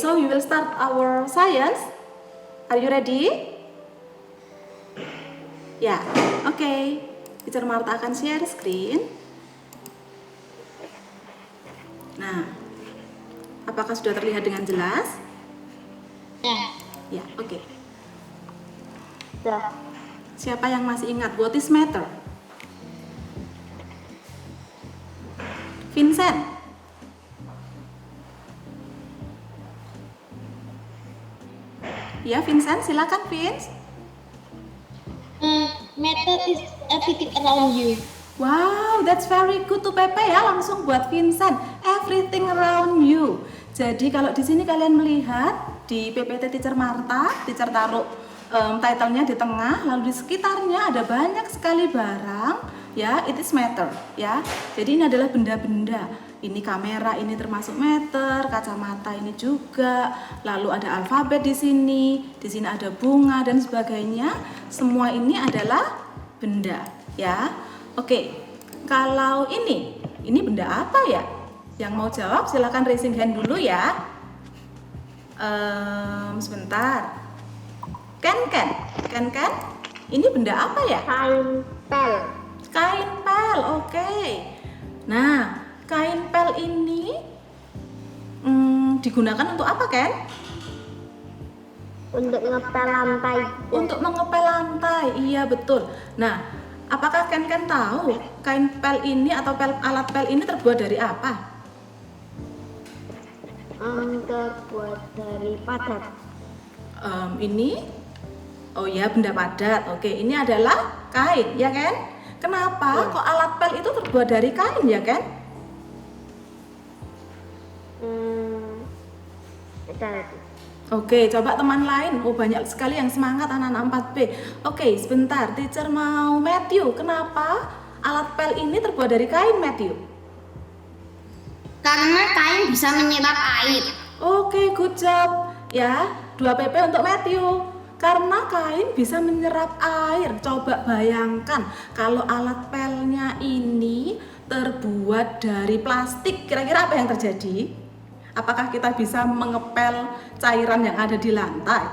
so we will start our science. Are you ready? Ya, oke. Teacher Marta akan share screen. Nah, apakah sudah terlihat dengan jelas? Ya, oke. Siapa yang masih ingat what is matter? Vincent. Ya, Vincent, silakan, Vince. Matter is everything around you. Wow, that's very good to Pepe ya, langsung buat Vincent. Everything around you. Jadi kalau di sini kalian melihat di PPT Teacher Marta, teacher taruh title-nya di tengah, lalu di sekitarnya ada banyak sekali barang, ya, it is matter, ya. Jadi ini adalah benda-benda. Ini kamera, ini termasuk meter, kacamata ini juga. Lalu ada alfabet di sini ada bunga dan sebagainya. Semua ini adalah benda, ya. Oke, kalau ini benda apa ya? Yang mau jawab silakan raising hand dulu ya. Sebentar. Ken, ini benda apa ya? Kain pel, oke. Nah, kain pel ini digunakan untuk apa, Ken? Untuk ngepel lantai. Untuk mengepel lantai, iya betul. Nah, apakah Ken tahu kain pel ini atau alat pel ini terbuat dari apa? Terbuat dari padat. Oh ya, benda padat. Oke, ini adalah kain, ya kan? Kenapa kok alat pel itu terbuat dari kain, ya kan? Oke, coba teman lain. Oh, banyak sekali yang semangat anak-anak 4B. Oke, sebentar. Teacher mau Matthew. Kenapa alat pel ini terbuat dari kain, Matthew? Karena kain bisa menyerap air. Oke, good job. Ya, 2PP untuk Matthew. Karena kain bisa menyerap air. Coba bayangkan kalau alat pelnya ini terbuat dari plastik. Kira-kira apa yang terjadi? Apakah kita bisa mengepel cairan yang ada di lantai?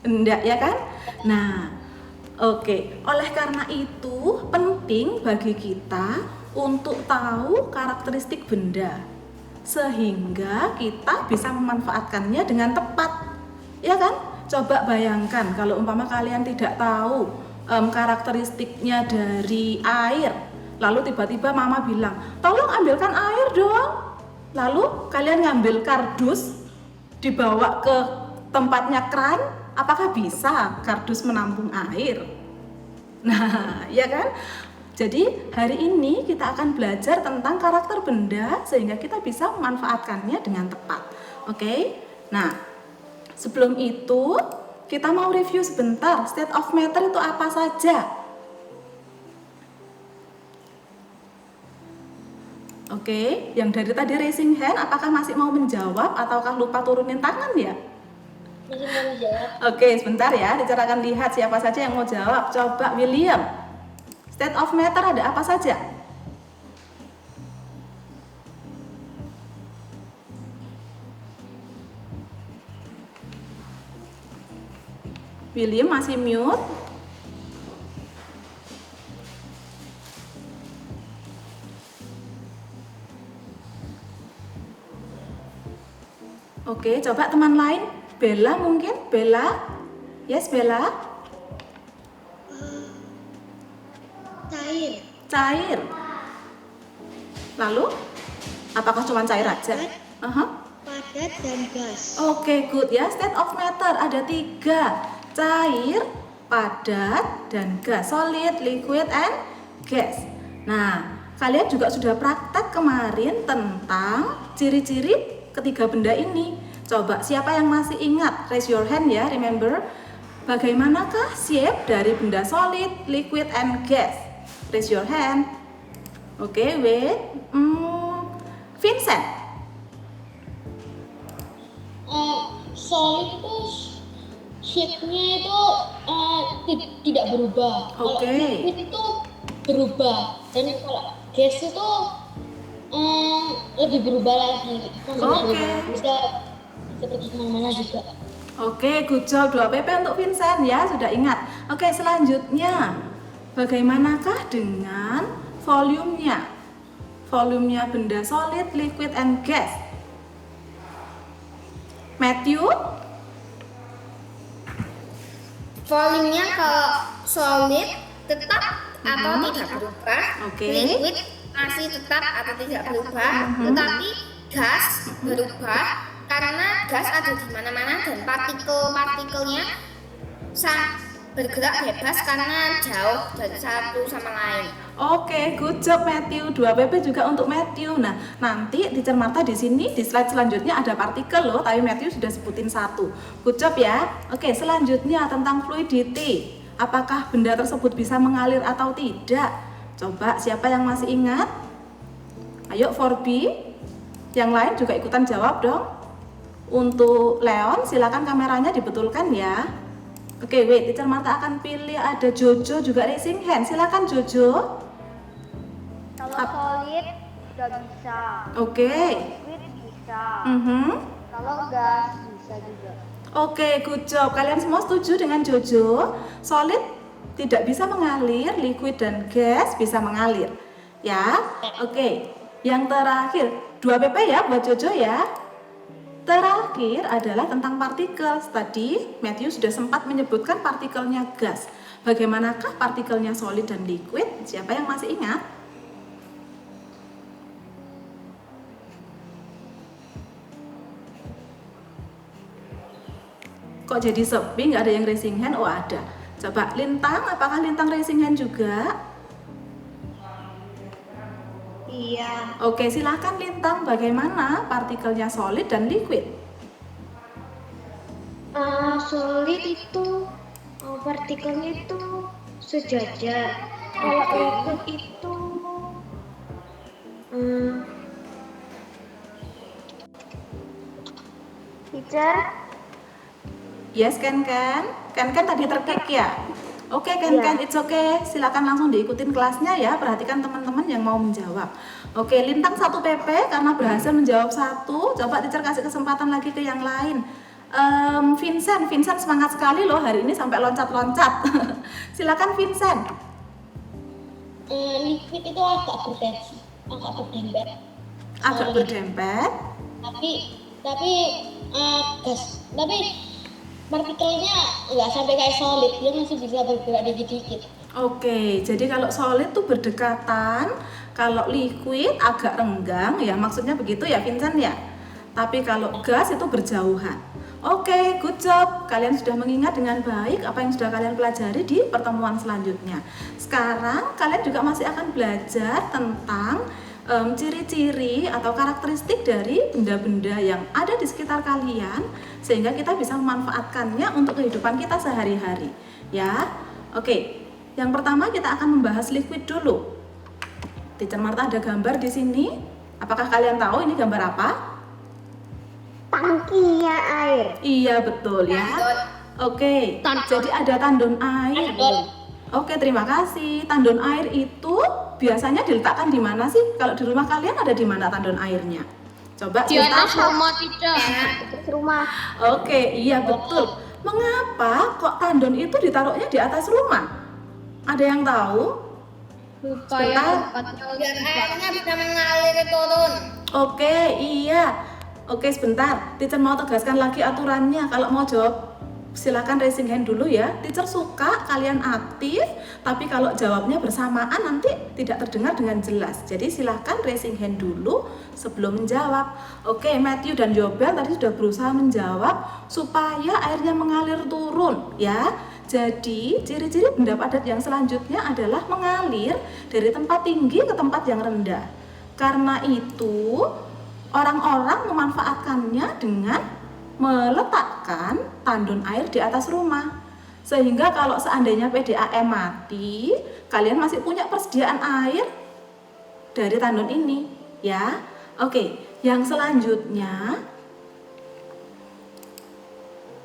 Enggak, ya kan? Nah, oke. Oleh karena itu penting bagi kita untuk tahu karakteristik benda sehingga kita bisa memanfaatkannya dengan tepat, ya kan? Coba bayangkan kalau umpama kalian tidak tahu karakteristiknya dari air, lalu tiba-tiba mama bilang, tolong ambilkan air dong. Lalu kalian ngambil kardus, dibawa ke tempatnya keran, apakah bisa kardus menampung air? Nah, ya kan? Jadi hari ini kita akan belajar tentang karakter benda sehingga kita bisa memanfaatkannya dengan tepat. Oke? Nah, sebelum itu kita mau review sebentar state of matter itu apa saja. Oke, yang dari tadi raising hand apakah masih mau menjawab ataukah lupa turunin tangan ya? Masih mau menjawab. Oke, sebentar ya, teacher akan lihat siapa saja yang mau jawab. Coba William. State of matter ada apa saja? William masih mute. Oke, coba teman lain. Bella mungkin? Bella? Yes, Bella? Cair. Lalu? Apakah cuma cair aja? Padat dan gas. Oke, good ya. State of matter ada 3. Cair, padat, dan gas. Solid, liquid, and gas. Nah, kalian juga sudah praktek kemarin tentang ciri-ciri ketiga benda ini. Coba siapa yang masih ingat? Raise your hand ya, remember. Bagaimanakah shape dari benda solid, liquid, and gas? Raise your hand. Oke, wait. Vincent. Solid itu shape-nya itu tidak berubah. Oke. Liquid itu berubah. Dan kalau gas itu lebih berubah lagi. Maksudnya Oke. bisa seperti kemana-mana juga. Oke, good job 2 PP untuk Vincent ya, sudah ingat. Oke, selanjutnya bagaimanakah dengan volumenya? Volumenya benda solid, liquid, and gas. Matthew? Volumenya kalau solid tetap atau tidak berubah, Oke. liquid masih tetap atau tidak berubah, tetapi gas berubah karena gas ada di mana-mana dan partikel-partikelnya bergerak bebas karena jauh dari satu sama lain. Oke, good job Matthew. 2 PP juga untuk Matthew. Nah, nanti Teacher Martha di sini di slide selanjutnya ada partikel loh, tapi Matthew sudah sebutin 1. Good job ya. Oke, selanjutnya tentang fluidity. Apakah benda tersebut bisa mengalir atau tidak? Coba siapa yang masih ingat? Ayo 4B. Yang lain juga ikutan jawab dong. Untuk Leon, silakan kameranya dibetulkan ya. Oke, wait, Teacher Martha akan pilih ada Jojo juga raising hand. Silakan Jojo. Kalau solid nggak bisa, Oke. liquid bisa, kalau gas bisa juga. Oke, good job. Kalian semua setuju dengan Jojo? Solid tidak bisa mengalir, liquid dan gas bisa mengalir. Ya, oke. Yang terakhir, 2 PP ya buat Jojo ya. Terakhir adalah tentang partikel. Tadi Matthew sudah sempat menyebutkan partikelnya gas. Bagaimanakah partikelnya solid dan liquid? Siapa yang masih ingat? Kok jadi sepi, nggak ada yang raising hand? Oh ada. Coba Lintang, apakah Lintang raising hand juga? Iya. Oke, silakan Lintang. Bagaimana partikelnya solid dan liquid? Solid itu partikelnya itu sejajar. Kalau liquid itu teacher. Yes, Ken tadi terklik ya? Oke, Ken, it's okay. Silakan langsung diikutin kelasnya ya. Perhatikan teman-teman yang mau menjawab. Oke, Lintang 1 PP karena berhasil menjawab 1. Coba teacher kasih kesempatan lagi ke yang lain. Vincent semangat sekali loh hari ini sampai loncat-loncat. Silakan Vincent. Liquid itu agak berdempet. Agak berdempet. Tapi gas. Tapi partikelnya nggak sampai kayak solid, dia masih bisa bergerak dikit-dikit. Oke, jadi kalau solid tuh berdekatan, kalau liquid agak renggang ya, maksudnya begitu ya Vincent ya. Tapi kalau gas itu berjauhan. Oke, good job. Kalian sudah mengingat dengan baik apa yang sudah kalian pelajari di pertemuan selanjutnya. Sekarang kalian juga masih akan belajar tentang ciri-ciri atau karakteristik dari benda-benda yang ada di sekitar kalian sehingga kita bisa memanfaatkannya untuk kehidupan kita sehari-hari ya. Oke, yang pertama kita akan membahas liquid dulu. Teacher Martha ada gambar di sini. Apakah kalian tahu ini gambar apa? Tangkinya air. Iya betul ya. Oke, jadi ada tandon air. Oke, terima kasih. Tandon air itu biasanya diletakkan di mana sih? Kalau di rumah kalian ada di mana tandon airnya? Coba Di atas cerita. rumah tidak. Dekat rumah. Oke, iya betul. Mengapa kok tandon itu ditaruhnya di atas rumah? Ada yang tahu? Supaya Biar airnya bisa mengalir turun. Oke, iya. Oke, sebentar. Teacher mau tegaskan lagi aturannya. Kalau mau jawab, silakan raising hand dulu ya. Teacher suka kalian aktif, tapi kalau jawabnya bersamaan nanti tidak terdengar dengan jelas. Jadi silakan raising hand dulu sebelum menjawab. Oke, Matthew dan Yobel tadi sudah berusaha menjawab supaya airnya mengalir turun ya. Jadi ciri-ciri benda padat yang selanjutnya adalah mengalir dari tempat tinggi ke tempat yang rendah. Karena itu orang-orang memanfaatkannya dengan meletakkan tandon air di atas rumah. Sehingga kalau seandainya PDAM mati, kalian masih punya persediaan air dari tandon ini, ya. Oke, yang selanjutnya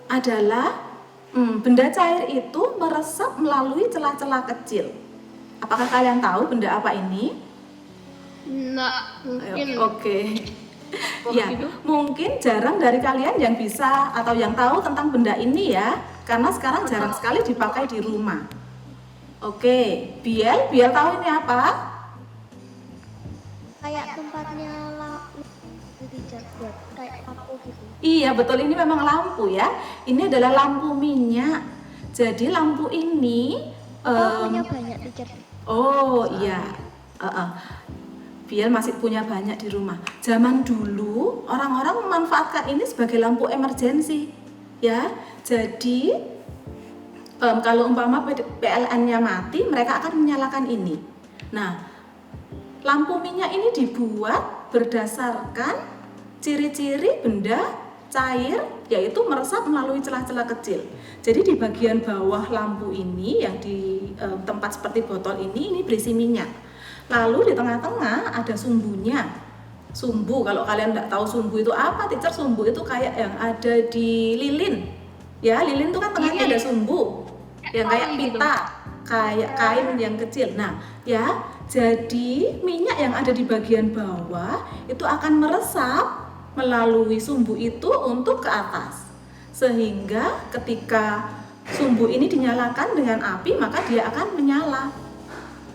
adalah benda cair itu meresap melalui celah-celah kecil. Apakah kalian tahu benda apa ini? Enggak, mungkin. Oke. Ya, mungkin jarang dari kalian yang bisa atau yang tahu tentang benda ini ya, karena sekarang jarang sekali dipakai di rumah. Oke, Biel tahu ini apa? Kayak tempatnya teacher buat kayak lampu gitu. Iya, betul, ini memang lampu ya. Ini adalah lampu minyak. Jadi lampu ini Punya banyak teacher. oh iya. Biel masih punya banyak di rumah. Zaman dulu orang-orang memanfaatkan ini sebagai lampu emergensi, ya. Jadi kalau umpama PLN-nya mati, mereka akan menyalakan ini. Nah, lampu minyak ini dibuat berdasarkan ciri-ciri benda cair, yaitu meresap melalui celah-celah kecil. Jadi di bagian bawah lampu ini yang di tempat seperti botol ini berisi minyak. Lalu di tengah-tengah ada sumbunya. Sumbu, kalau kalian nggak tahu sumbu itu apa, teacher, sumbu itu kayak yang ada di lilin. Ya, lilin itu kan tengahnya ada sumbu. Yang kayak pita, kayak kain yang kecil. Nah, ya, jadi minyak yang ada di bagian bawah itu akan meresap melalui sumbu itu untuk ke atas. Sehingga ketika sumbu ini dinyalakan dengan api, maka dia akan menyala.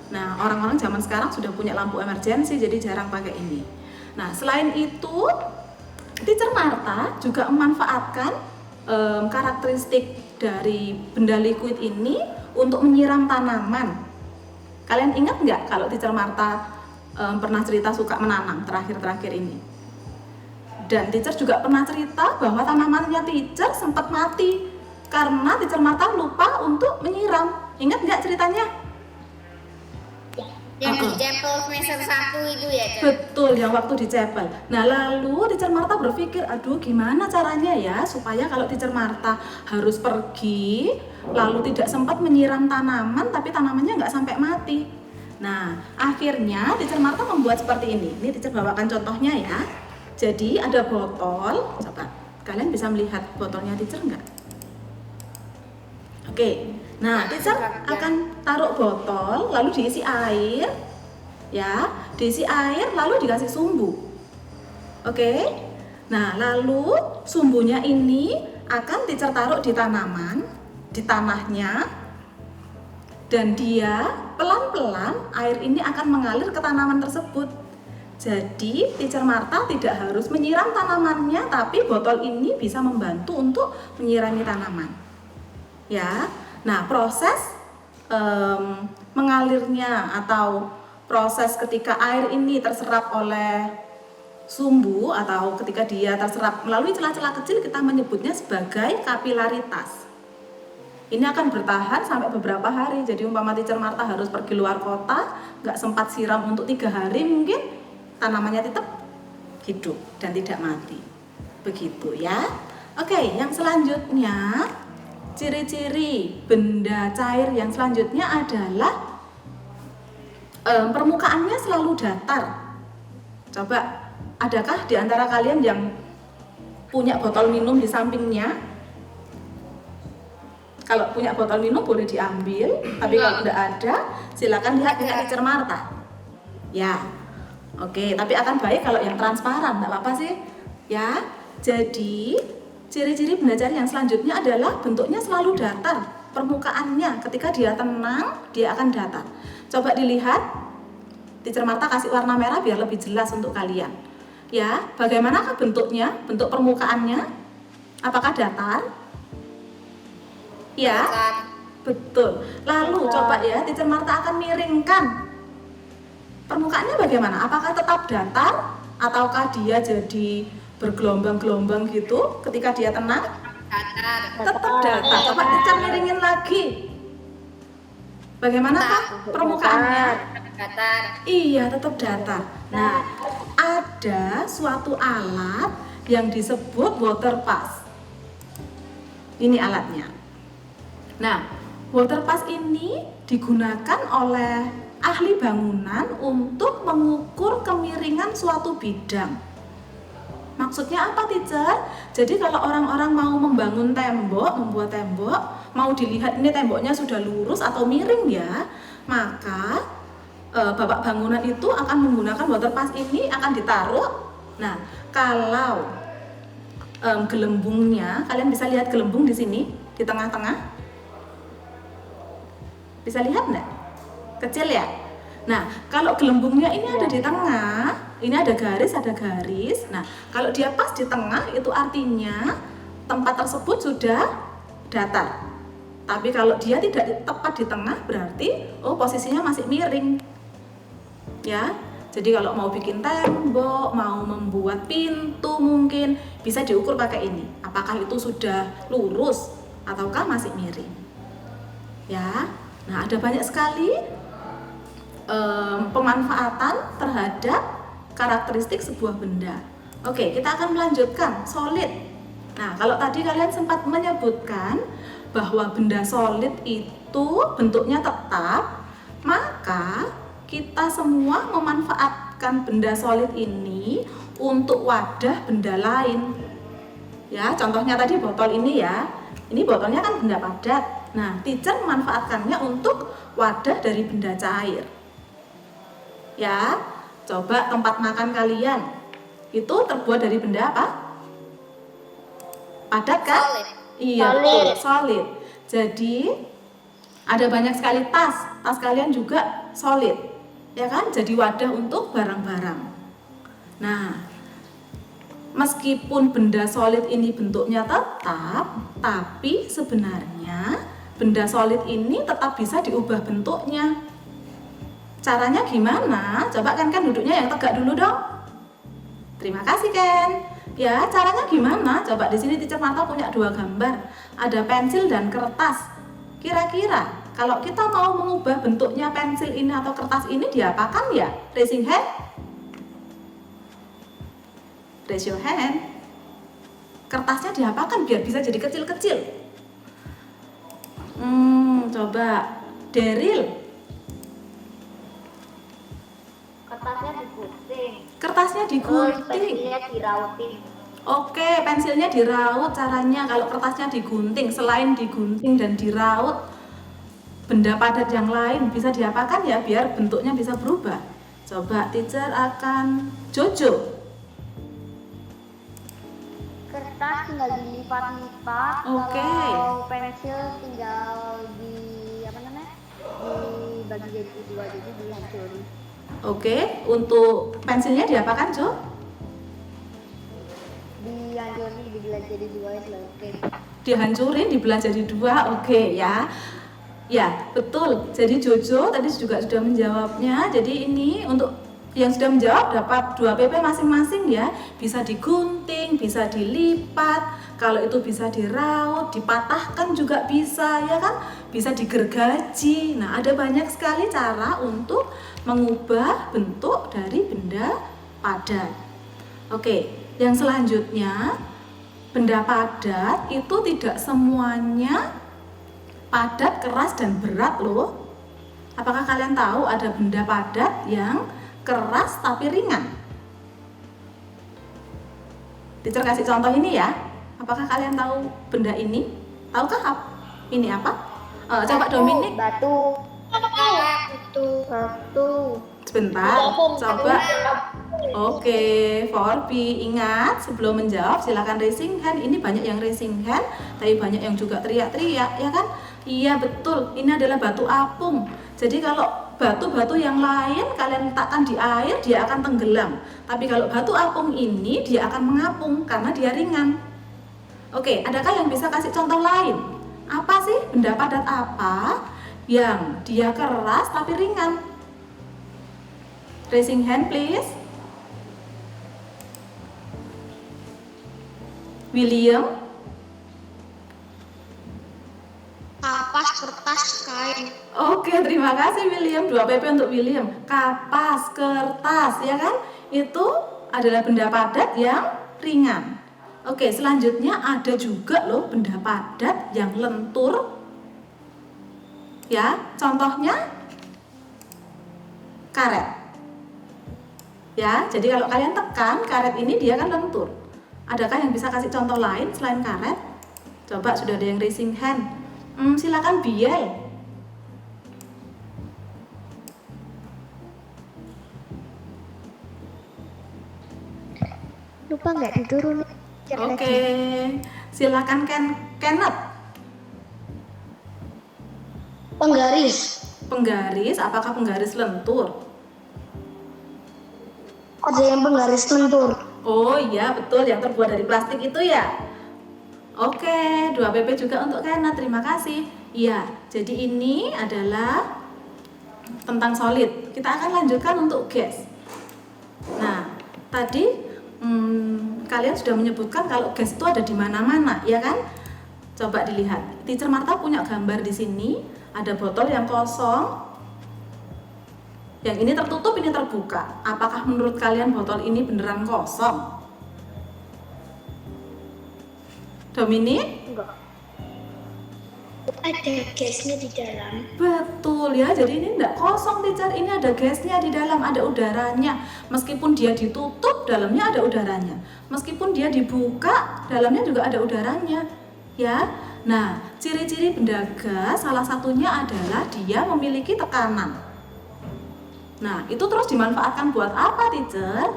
Nah, orang-orang zaman sekarang sudah punya lampu emergensi, jadi jarang pakai ini. Nah, selain itu, teacher Marta juga memanfaatkan karakteristik dari benda liquid ini untuk menyiram tanaman. Kalian ingat nggak kalau teacher Marta pernah cerita suka menanam terakhir-terakhir ini? Dan teacher juga pernah cerita bahwa tanamannya teacher sempat mati karena teacher Marta lupa untuk menyiram. Ingat nggak ceritanya? Yang di chapel semester 1 itu ya, Cak? Betul, yang waktu di chapel. Nah, lalu teacher Marta berpikir, aduh gimana caranya ya supaya kalau teacher Marta harus pergi lalu tidak sempat menyiram tanaman tapi tanamannya nggak sampai mati. Nah, akhirnya teacher Marta membuat seperti ini. Ini teacher bawakan contohnya ya. Jadi ada botol, coba kalian bisa melihat botolnya teacher nggak? Oke. Nah, teacher akan taruh botol, lalu diisi air, ya, diisi air, lalu dikasih sumbu. Oke. Nah, lalu sumbunya ini akan teacher taruh di tanaman, di tanahnya, dan dia pelan-pelan air ini akan mengalir ke tanaman tersebut. Jadi, teacher Marta tidak harus menyiram tanamannya, tapi botol ini bisa membantu untuk menyirami tanaman. Ya. Nah, proses mengalirnya atau proses ketika air ini terserap oleh sumbu atau ketika dia terserap melalui celah-celah kecil kita menyebutnya sebagai kapilaritas. Ini akan bertahan sampai beberapa hari. Jadi umpama teacher Marta harus pergi luar kota, nggak sempat siram untuk 3 hari, mungkin tanamannya tetap hidup dan tidak mati. Begitu ya. Oke, yang selanjutnya, ciri-ciri benda cair yang selanjutnya adalah permukaannya selalu datar. Coba, adakah di antara kalian yang punya botol minum di sampingnya? Kalau punya botol minum boleh diambil, tapi kalau tidak ada, silakan lihat punya teacher Marta. Ya, oke, tapi akan baik kalau yang transparan, nggak apa-apa sih. Ya, jadi ciri-ciri benda cair yang selanjutnya adalah bentuknya selalu datar. Permukaannya ketika dia tenang, dia akan datar. Coba dilihat, teacher Marta kasih warna merah biar lebih jelas untuk kalian. Ya, bagaimanakah bentuknya? Bentuk permukaannya? Apakah datar? Ya, betul. Lalu coba ya, teacher Marta akan miringkan. Permukaannya bagaimana? Apakah tetap datar? Ataukah dia jadi bergelombang-gelombang gitu ketika dia tenang? Datar. Tetap datar. Coba teacher miringin lagi. Bagaimanakah permukaannya? Datar. Iya, tetap datar. Nah, ada suatu alat yang disebut water pass. Ini alatnya. Nah, water pass ini digunakan oleh ahli bangunan untuk mengukur kemiringan suatu bidang. Maksudnya apa, teacher? Jadi kalau orang-orang mau membangun tembok, membuat tembok, mau dilihat ini temboknya sudah lurus atau miring ya, maka bapak bangunan itu akan menggunakan water pass ini akan ditaruh. Nah, kalau gelembungnya, kalian bisa lihat gelembung di sini di tengah-tengah. Bisa lihat nggak? Kecil ya. Nah, kalau gelembungnya ini ada di tengah, ini ada garis, ada garis. Nah, kalau dia pas di tengah, itu artinya tempat tersebut sudah datar. Tapi kalau dia tidak tepat di tengah, berarti posisinya masih miring. Ya, jadi kalau mau bikin tembok, mau membuat pintu mungkin bisa diukur pakai ini. Apakah itu sudah lurus ataukah masih miring? Ya, nah ada banyak sekali pemanfaatan terhadap karakteristik sebuah benda. Oke, kita akan melanjutkan solid. Nah, kalau tadi kalian sempat menyebutkan bahwa benda solid itu bentuknya tetap, maka kita semua memanfaatkan benda solid ini untuk wadah benda lain. Ya, contohnya tadi botol ini ya. Ini botolnya kan benda padat. Nah, teacher memanfaatkannya untuk wadah dari benda cair. Ya, coba tempat makan kalian itu terbuat dari benda apa? Padat kan? Solid. Iya, betul, solid. Jadi ada banyak sekali tas kalian juga solid, ya kan? Jadi wadah untuk barang-barang. Nah, meskipun benda solid ini bentuknya tetap, tapi sebenarnya benda solid ini tetap bisa diubah bentuknya. Caranya gimana? Coba Ken duduknya yang tegak dulu dong. Terima kasih Ken. Ya, caranya gimana? Coba di sini Teacher Marta punya 2 gambar. Ada pensil dan kertas. Kira-kira kalau kita mau mengubah bentuknya pensil ini atau kertas ini diapakan ya? Raising hand. Raise your hand. Kertasnya diapakan biar bisa jadi kecil-kecil? Coba Daryl. Kertasnya digunting. Kertasnya digunting. Pensilnya dirautin. Oke, pensilnya diraut caranya. Kalau kertasnya digunting, selain digunting dan diraut, benda padat yang lain bisa diapakan ya biar bentuknya bisa berubah? Coba teacher akan Jojo. Kertas tinggal dilipat-lipat. Oke. Kalau pensil tinggal dibagi jadi 2, jadi dihancurin. Oke, untuk pensilnya diapakan Jo? Dihancurin, dibelah jadi 2 ya selesai. Dihancurin, dibelah jadi 2. Oke ya. Ya, betul. Jadi Jojo tadi juga sudah menjawabnya. Jadi ini untuk yang sudah menjawab dapat 2 PP masing-masing ya. Bisa digunting, bisa dilipat. Kalau itu bisa diraut, dipatahkan juga bisa ya kan? Bisa digergaji. Nah, ada banyak sekali cara untuk mengubah bentuk dari benda padat. Oke, yang selanjutnya benda padat itu tidak semuanya padat, keras, dan berat loh. Apakah kalian tahu ada benda padat yang keras tapi ringan? Teacher kasih contoh ini ya. Apakah kalian tahu benda ini? Tahukah ini apa? Coba Dominic. Batu. Sebentar, coba. Oke, 4B, ingat sebelum menjawab silakan raising hand. Ini banyak yang raising hand, tapi banyak yang juga teriak-teriak, ya kan? Iya betul, ini adalah batu apung. Jadi kalau batu-batu yang lain kalian letakkan di air, dia akan tenggelam. Tapi kalau batu apung ini dia akan mengapung karena dia ringan. Oke, adakah yang bisa kasih contoh lain? Apa sih benda padat apa yang dia keras tapi ringan? Raising hand please. William. Kapas, kertas, kain. Oke, terima kasih William. 2 PP untuk William. Kapas, kertas, ya kan? Itu adalah benda padat yang ringan. Oke, selanjutnya ada juga loh benda padat yang lentur. Ya, contohnya karet. Ya, jadi kalau kalian tekan karet ini dia kan lentur. Adakah yang bisa kasih contoh lain selain karet? Coba sudah ada yang raising hand. Silakan Biel. lupa nggak diturunin. Oke, silakan Kenneth. Penggaris. Penggaris, apakah penggaris lentur? Ada yang penggaris lentur. Oh iya, betul, yang terbuat dari plastik itu ya. Oke, 2 PP juga untuk Kenneth, terima kasih. Iya, jadi ini adalah tentang solid. Kita akan lanjutkan untuk gas. Nah, tadi kalian sudah menyebutkan kalau gas itu ada di mana-mana, ya kan? Coba dilihat. Teacher Marta punya gambar di sini. Ada botol yang kosong. Yang ini tertutup, ini terbuka. Apakah menurut kalian botol ini beneran kosong? Dominik? Enggak. Ada gasnya di dalam. Betul ya, jadi ini enggak kosong teacher, ini ada gasnya di dalam, ada udaranya. Meskipun dia ditutup, dalamnya ada udaranya. Meskipun dia dibuka, dalamnya juga ada udaranya. Ya, nah ciri-ciri benda gas salah satunya adalah dia memiliki tekanan. Nah, itu terus dimanfaatkan buat apa teacher?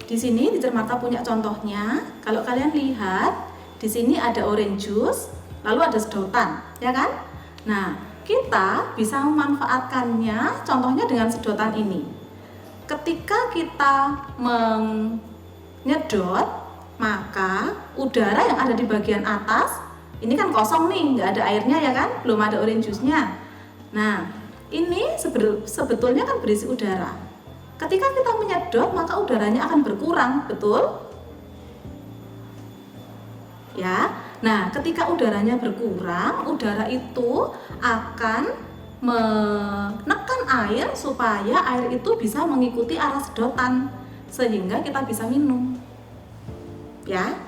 Di sini teacher Marta punya contohnya. Kalau kalian lihat, di sini ada orange juice, lalu ada sedotan, ya kan? Nah, kita bisa memanfaatkannya contohnya dengan sedotan ini. Ketika kita menyedot, maka udara yang ada di bagian atas, ini kan kosong nih, nggak ada airnya ya kan? Belum ada orange juice-nya. Nah, ini sebetulnya kan berisi udara. Ketika kita menyedot, maka udaranya akan berkurang, betul? Ya, nah ketika udaranya berkurang, udara itu akan menekan air supaya air itu bisa mengikuti arah sedotan sehingga kita bisa minum. Ya,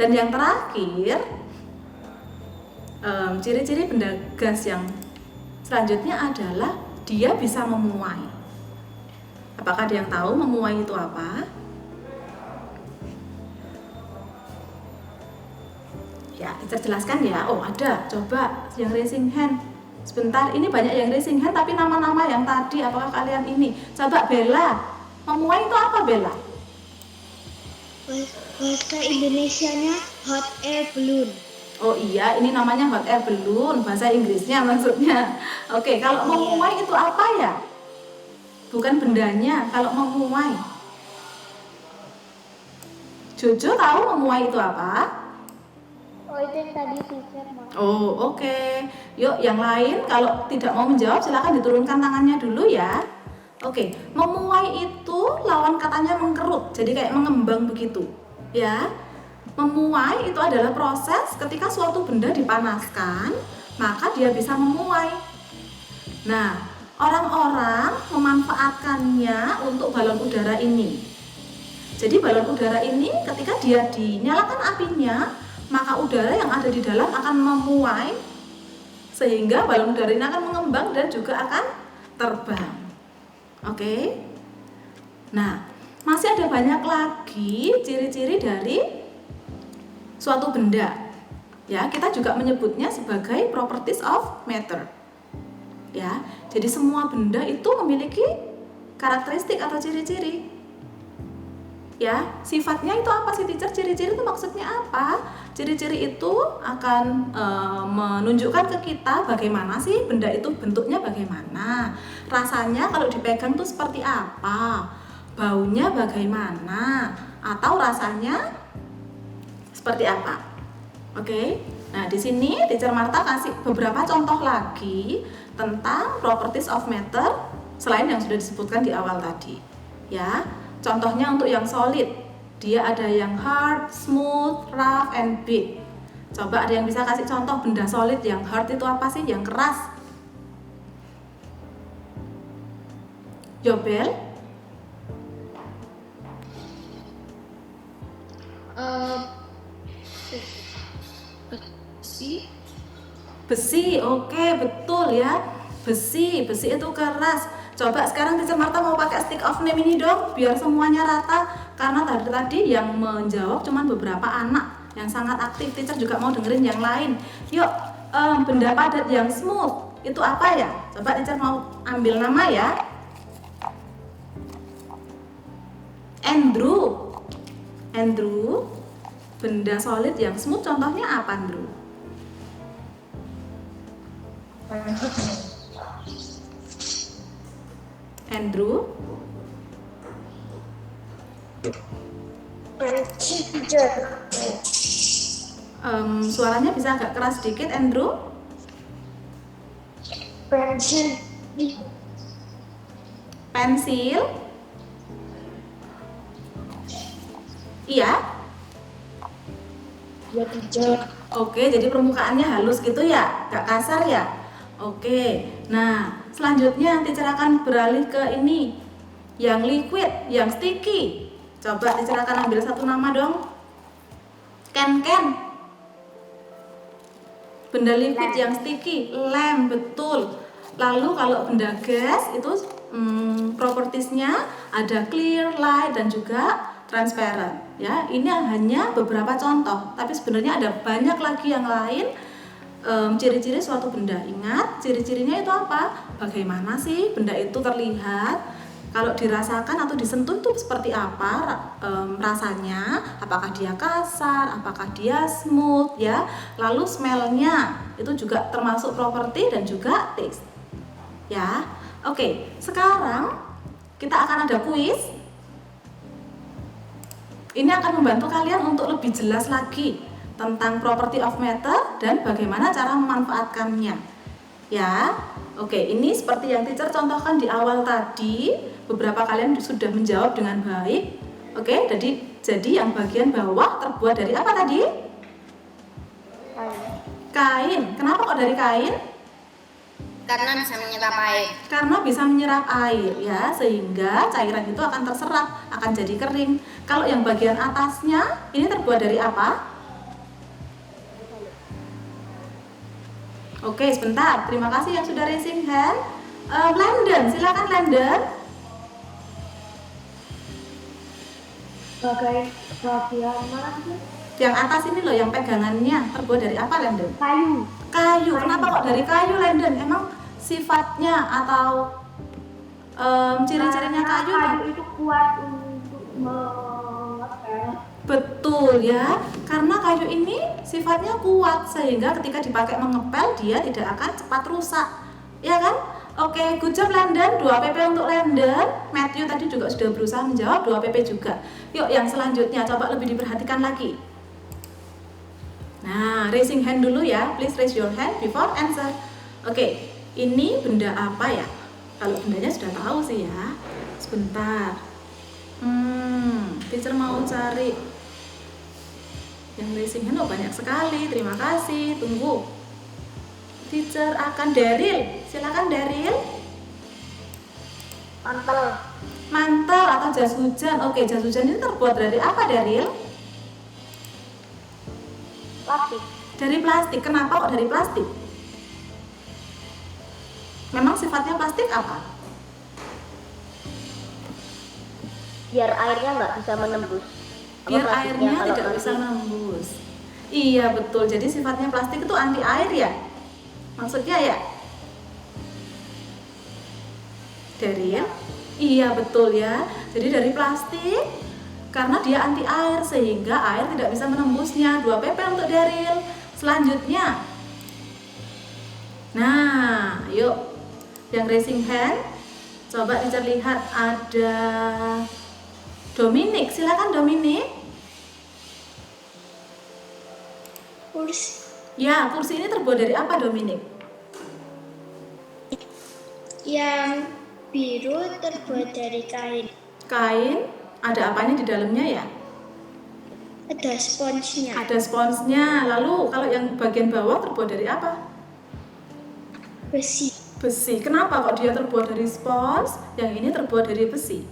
dan yang terakhir, ciri-ciri benda gas yang selanjutnya adalah dia bisa memuai. Apakah ada yang tahu memuai itu apa? Ya, kita jelaskan ya. Oh, ada. Coba yang raising hand. Sebentar, ini banyak yang raising hand tapi nama-nama yang tadi apakah kalian ini? Coba Bella. Memuai itu apa Bella? Bahasa Indonesianya hot air balloon. Oh iya, ini namanya hot air balloon, bahasa Inggrisnya maksudnya. Oke, kalau memuai itu apa ya? Bukan bendanya, kalau memuai. Jojo tahu memuai itu apa? Oh, itu yang tadi teacher mau. Oh, oke. Yuk, yang lain kalau tidak mau menjawab silakan diturunkan tangannya dulu ya. Oke, memuai itu lawan katanya mengkerut, jadi kayak mengembang begitu. Ya. Memuai itu adalah proses ketika suatu benda dipanaskan, maka dia bisa memuai. Nah, orang-orang memanfaatkannya untuk balon udara ini. Jadi balon udara ini ketika dia dinyalakan apinya, maka udara yang ada di dalam akan memuai sehingga balon udara ini akan mengembang dan juga akan terbang. Oke. Nah, masih ada banyak lagi ciri-ciri dari suatu benda. Ya, kita juga menyebutnya sebagai properties of matter. Ya, jadi semua benda itu memiliki karakteristik atau ciri-ciri. Ya, sifatnya itu apa sih teacher? Ciri-ciri itu maksudnya apa? Ciri-ciri itu akan menunjukkan ke kita bagaimana sih benda itu bentuknya bagaimana, rasanya kalau dipegang itu seperti apa, baunya bagaimana, atau rasanya seperti apa. Oke. Nah, di sini teacher Marta kasih beberapa contoh lagi tentang properties of matter selain yang sudah disebutkan di awal tadi. Ya. Contohnya untuk yang solid, dia ada yang hard, smooth, rough, and big. Coba ada yang bisa kasih contoh benda solid yang hard itu apa sih? Yang keras. Yobel? Besi, oke, betul ya. Besi itu keras. Coba sekarang teacher Marta mau pakai stick of name ini dong, biar semuanya rata. Karena tadi yang menjawab cuma beberapa anak yang sangat aktif. Teacher juga mau dengerin yang lain. Yuk, benda padat yang smooth itu apa ya? Coba teacher mau ambil nama ya. Andrew. Andrew, benda solid yang smooth contohnya apa, Andrew? Andrew? Suaranya bisa agak keras sedikit, Andrew? Pensil? Iya? Oke, jadi permukaannya halus gitu ya, gak kasar ya? Oke, nah selanjutnya teacher akan beralih ke ini, yang liquid, yang sticky. Coba teacher akan ambil satu nama dong. Ken. Benda liquid yang sticky, lem, betul. Lalu kalau benda gas itu propertiesnya ada clear, light, dan juga transparent. Ya, ini hanya beberapa contoh, tapi sebenarnya ada banyak lagi yang lain. Ciri-ciri suatu benda, ingat ciri-cirinya itu apa? Bagaimana sih benda itu terlihat? Kalau dirasakan atau disentuh itu seperti apa rasanya? Apakah dia kasar? Apakah dia smooth? Ya. Lalu smell-nya itu juga termasuk properti dan juga taste. Ya. Oke, sekarang kita akan ada kuis. Ini akan membantu kalian untuk lebih jelas lagi tentang property of matter dan bagaimana cara memanfaatkannya. Ya, oke, ini seperti yang teacher contohkan di awal tadi. Beberapa kalian sudah menjawab dengan baik. Oke, jadi yang bagian bawah terbuat dari apa tadi? Kain. Kenapa kok dari kain? Karena bisa menyerap air. Karena bisa menyerap air ya, sehingga cairan itu akan terserap, akan jadi kering. Kalau yang bagian atasnya ini terbuat dari apa? Oke, sebentar. Terima kasih yang sudah raising hand. Landon, silakan Landon. Bagian mana sih? Yang atas ini loh, yang pegangannya terbuat dari apa, Landon? Kayu. Kenapa kok dari kayu, Landon? Emang sifatnya atau ciri-cirinya kayu? Kayu itu kuat untuk mengepel. Betul ya, karena kayu ini sifatnya kuat sehingga ketika dipakai mengepel dia tidak akan cepat rusak, ya kan? Oke, good job Landon, 2 PP untuk Landon. Matthew tadi juga sudah berusaha menjawab, 2 PP juga. Yuk yang selanjutnya, coba lebih diperhatikan lagi. Nah, raising hand dulu ya, please raise your hand before answer. Oke, ini benda apa ya? Kalau bendanya sudah tahu sih ya. Sebentar. Teacher mau cari. Yang raising hand banyak sekali, terima kasih. Tunggu. Teacher akan Daryl. Silakan Daryl. Mantel atau jas hujan. Oke, jas hujan ini terbuat dari apa, Daryl? Plastik. Dari plastik. Kenapa kok dari plastik? Memang sifatnya plastik apa? Biar airnya nggak bisa menembus. Biar airnya tidak bisa menembus. Iya betul. Jadi sifatnya plastik itu anti air ya? Maksudnya ya? Daryl? Iya betul ya. Jadi dari plastik karena dia anti air sehingga air tidak bisa menembusnya. 2 PP untuk Daryl. Selanjutnya. Nah, yuk. Yang raising hand. Coba teacher lihat ada Dominic. Silakan Dominic. Kursi. Ya, kursi ini terbuat dari apa, Dominic? Yang biru terbuat dari kain. Kain, ada apanya di dalamnya ya? Ada sponsnya. Ada sponsnya. Lalu kalau yang bagian bawah terbuat dari apa? Besi. Besi. Kenapa kok dia terbuat dari spons? Yang ini terbuat dari besi.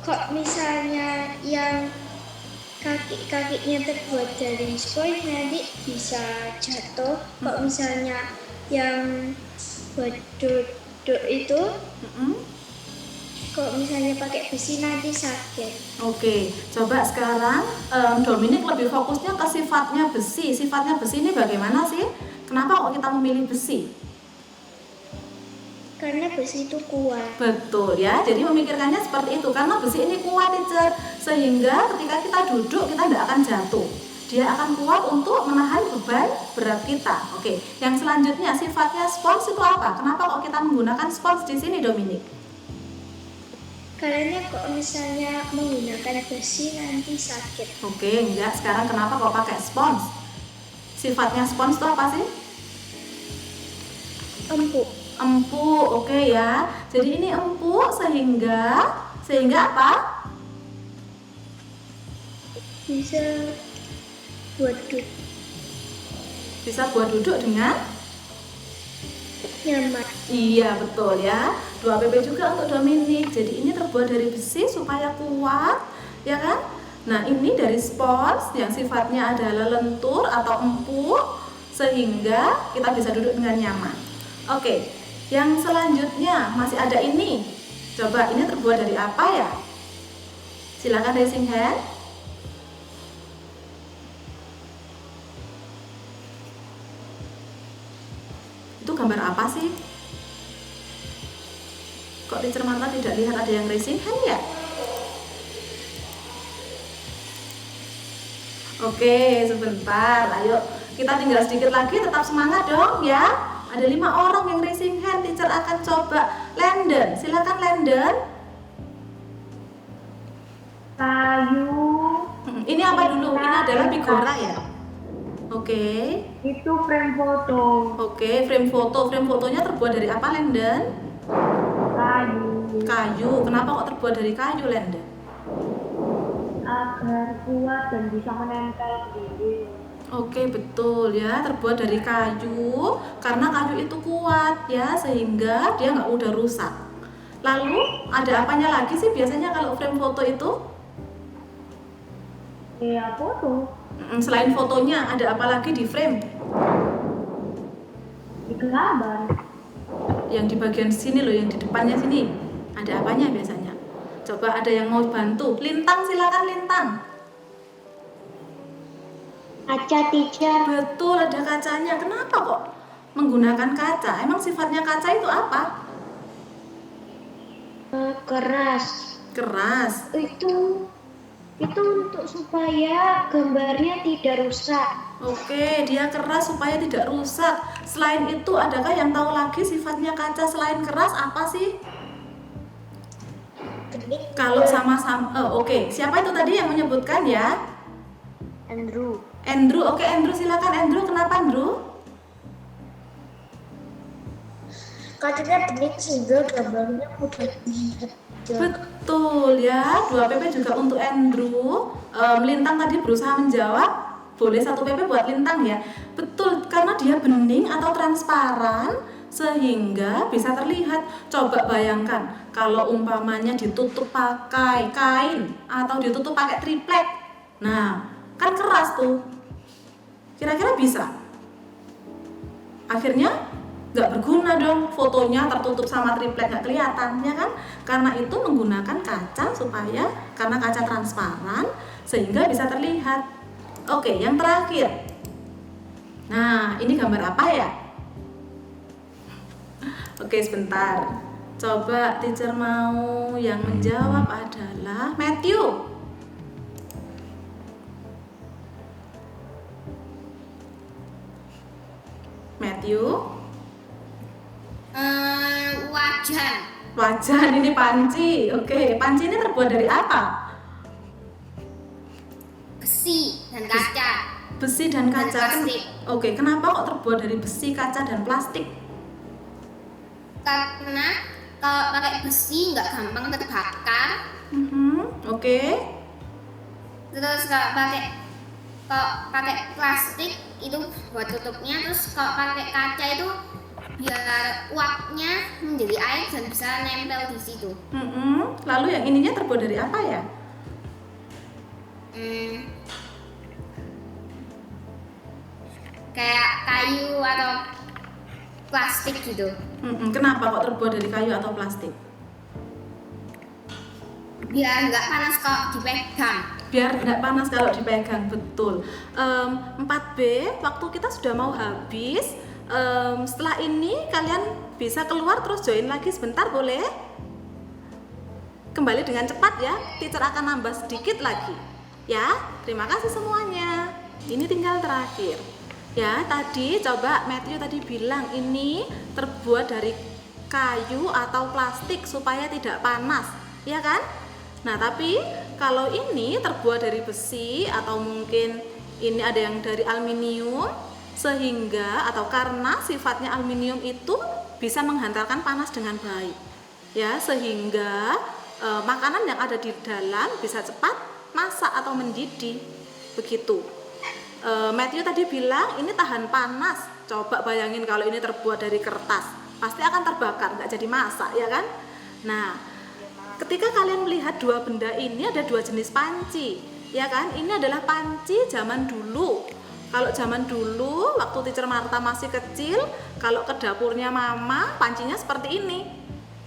Kok misalnya yang kaki-kakinya terbuat dari spons nanti bisa jatuh. Kok misalnya yang buat duduk itu kok misalnya pakai besi nanti sakit. Oke, coba sekarang Dominic lebih fokusnya ke sifatnya besi. Sifatnya besi ini bagaimana sih? Kenapa kok kita memilih besi? Karena besi itu kuat. Betul ya, jadi memikirkannya seperti itu. Karena besi ini kuat teacher, sehingga ketika kita duduk kita tidak akan jatuh. Dia akan kuat untuk menahan beban berat kita. Oke, yang selanjutnya sifatnya spons itu apa? Kenapa kok kita menggunakan spons di sini, Dominic? Karena kok misalnya menggunakan besi nanti sakit. Oke, enggak. Sekarang kenapa kok pakai spons? Sifatnya spons itu apa sih? Empuk. Empuk, oke ya. Jadi ini empuk sehingga apa? Bisa buat duduk Bisa buat duduk dengan nyaman. iya, betul ya. 2PP juga untuk Dominic. Jadi ini terbuat dari besi supaya kuat, ya kan? Nah, ini dari spons yang sifatnya adalah lentur atau empuk sehingga kita bisa duduk dengan nyaman. Oke. Yang selanjutnya masih ada ini. Coba ini terbuat dari apa ya? Silakan raising hand. Itu gambar apa sih? Kok teacher Marta tidak lihat ada yang raising hand ya? Oke, sebentar. Ayo, kita tinggal sedikit lagi. Tetap semangat dong ya. Ada 5 orang yang raising hand. Teacher akan coba. Landon, silakan Landon. Kayu. Ini apa dulu? Ini adalah Bigora ya? Oke. Itu frame foto. Oke, frame foto. Frame fotonya terbuat dari apa, Landon? Kayu. Kayu. Kenapa kok terbuat dari kayu, Landon? Agar kuat dan bisa menempel di dinding. Oke, betul ya, terbuat dari kayu karena kayu itu kuat ya, sehingga dia nggak mudah rusak. Lalu ada apanya lagi sih biasanya kalau frame foto itu? Iya, foto. Selain fotonya ada apa lagi di frame? Di gambar. Yang di bagian sini loh, yang di depannya sini. Ada apanya biasanya? Coba ada yang mau bantu. Lintang, silakan Lintang. Kaca, teacher. Betul, ada kacanya. Kenapa kok menggunakan kaca? Emang sifatnya kaca itu apa? Keras. Keras. Itu untuk supaya gambarnya tidak rusak. Oke, dia keras supaya tidak rusak. Selain itu, adakah yang tahu lagi sifatnya kaca selain keras apa sih? Kalau sama-sama, oke. Siapa itu tadi yang menyebutkan ya? Andrew. Andrew, oke Andrew silakan Andrew. Kenapa Andrew? Kacanya bening sehingga gambarnya mudah dilihat. Betul ya. 2PP juga untuk Andrew. Lintang tadi berusaha menjawab. Boleh 1 PP buat Lintang ya. Betul, karena dia bening atau transparan sehingga bisa terlihat. Coba bayangkan kalau umpamanya ditutup pakai kain atau ditutup pakai triplek. Nah, kan keras tuh. Kira-kira bisa? Akhirnya nggak berguna dong, fotonya tertutup sama triplek nggak kelihatan, ya kan? Karena itu menggunakan kaca supaya karena kaca transparan sehingga bisa terlihat. Oke, yang terakhir. Nah, ini gambar apa ya? Oke, sebentar. Coba teacher mau yang menjawab adalah Matthew. Matthew, Wajan. wajan ini panci. Oke, panci ini terbuat dari apa? Besi dan kaca. Besi dan kaca. plastik. Oke, kenapa kok terbuat dari besi, kaca, dan plastik? Karena kalau pakai besi nggak gampang terbakar. Oke. Terus kalau pakai plastik itu buat tutupnya. Terus kalau pakai kaca itu biar uapnya menjadi air dan bisa nempel di situ. Lalu yang ininya terbuat dari apa ya? Kayak kayu atau plastik gitu. Kenapa kok terbuat dari kayu atau plastik? Biar nggak panas kalau dipegang. Biar nggak panas kalau dipegang, betul. 4B, waktu kita sudah mau habis. Setelah ini kalian bisa keluar terus join lagi sebentar, boleh? Kembali dengan cepat ya, teacher akan nambah sedikit lagi ya. Terima kasih semuanya. Ini tinggal terakhir ya. Tadi coba Matthew tadi bilang ini terbuat dari kayu atau plastik supaya tidak panas, ya kan? Nah, tapi kalau ini terbuat dari besi atau mungkin ini ada yang dari aluminium, sehingga atau karena sifatnya aluminium itu bisa menghantarkan panas dengan baik ya, sehingga makanan yang ada di dalam bisa cepat masak atau mendidih begitu. Matthew tadi bilang ini tahan panas. Coba bayangin kalau ini terbuat dari kertas, pasti akan terbakar, nggak jadi masak ya kan. Nah, ketika kalian melihat dua benda ini, ada dua jenis panci ya kan. Ini adalah panci zaman dulu. Kalau zaman dulu waktu teacher Marta masih kecil, kalau ke dapurnya mama pancinya seperti ini.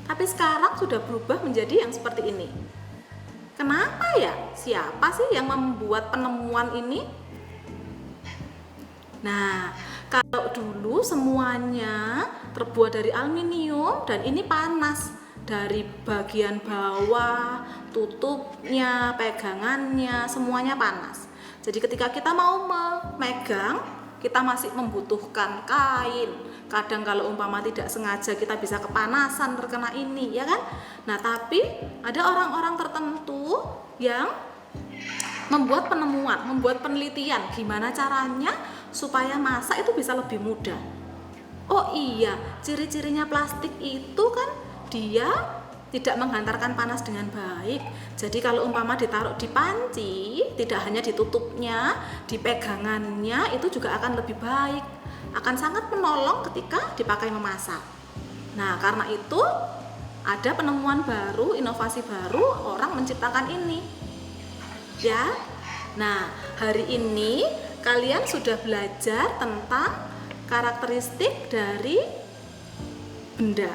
Tapi sekarang sudah berubah menjadi yang seperti ini. Kenapa ya? Siapa sih yang membuat penemuan ini? Nah, kalau dulu semuanya terbuat dari aluminium dan ini panas. Dari bagian bawah, tutupnya, pegangannya, semuanya panas. Jadi ketika kita mau memegang, kita masih membutuhkan kain. Kadang kalau umpama tidak sengaja kita bisa kepanasan terkena ini, ya kan? Nah, tapi ada orang-orang tertentu yang membuat penemuan, membuat penelitian gimana caranya supaya masak itu bisa lebih mudah. Oh iya, ciri-cirinya plastik itu kan dia tidak menghantarkan panas dengan baik. Jadi kalau umpama ditaruh di panci, tidak hanya ditutupnya, di pegangannya itu juga akan lebih baik. Akan sangat menolong ketika dipakai memasak. Nah, karena itu ada penemuan baru, inovasi baru, orang menciptakan ini. Ya. Nah, hari ini kalian sudah belajar tentang karakteristik dari benda.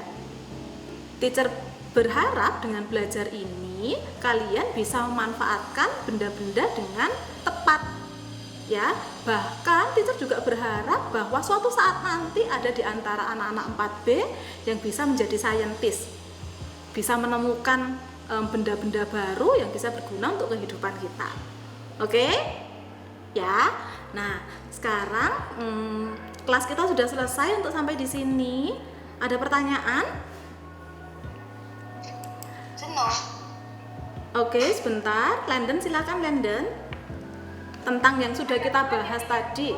Teacher berharap dengan belajar ini kalian bisa memanfaatkan benda-benda dengan tepat ya. Bahkan teacher juga berharap bahwa suatu saat nanti ada di antara anak-anak 4B yang bisa menjadi saintis, bisa menemukan benda-benda baru yang bisa berguna untuk kehidupan kita. Oke? Ya. Nah, sekarang kelas kita sudah selesai untuk sampai di sini. Ada pertanyaan? Oke, sebentar. Landon, silakan Landon. Tentang yang sudah kita bahas tadi.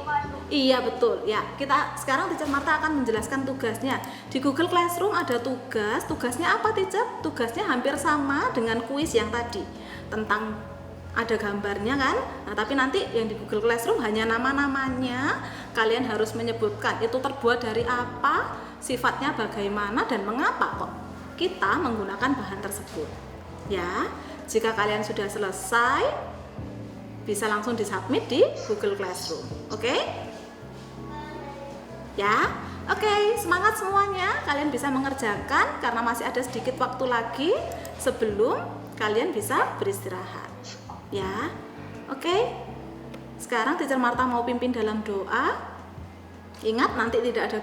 Iya, betul. Ya, kita sekarang teacher Marta akan menjelaskan tugasnya. Di Google Classroom ada tugas. Tugasnya apa, teacher? Tugasnya hampir sama dengan kuis yang tadi. Tentang ada gambarnya kan? Nah, tapi nanti yang di Google Classroom hanya nama-namanya. Kalian harus menyebutkan itu terbuat dari apa, sifatnya bagaimana, dan mengapa kok kita menggunakan bahan tersebut. Ya, jika kalian sudah selesai, bisa langsung disubmit di Google Classroom. Oke? Ya, oke. Semangat semuanya. Kalian bisa mengerjakan karena masih ada sedikit waktu lagi sebelum kalian bisa beristirahat. Ya, oke. Sekarang teacher Marta mau pimpin dalam doa. Ingat, nanti tidak ada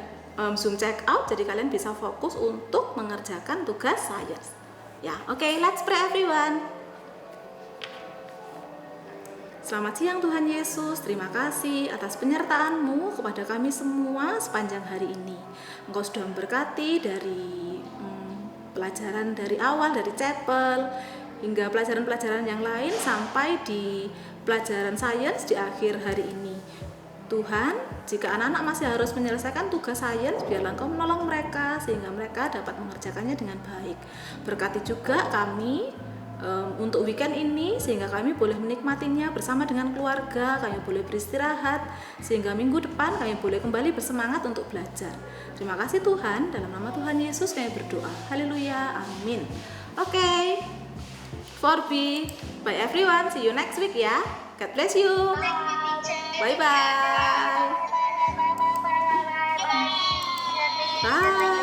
Zoom check out, jadi kalian bisa fokus untuk mengerjakan tugas sains. Ya, oke, let's pray everyone. Selamat siang Tuhan Yesus, terima kasih atas penyertaan-Mu kepada kami semua sepanjang hari ini. Engkau sudah memberkati dari pelajaran dari awal, dari chapel, hingga pelajaran-pelajaran yang lain sampai di pelajaran sains di akhir hari ini. Tuhan, jika anak-anak masih harus menyelesaikan tugas sains, biarlah Engkau menolong mereka sehingga mereka dapat mengerjakannya dengan baik. Berkati juga kami untuk weekend ini sehingga kami boleh menikmatinya bersama dengan keluarga, kami boleh beristirahat sehingga minggu depan kami boleh kembali bersemangat untuk belajar. Terima kasih Tuhan, dalam nama Tuhan Yesus kami berdoa. Haleluya, amin. Oke, 4B, bye everyone, see you next week ya. God bless you. Bye bye. Bye.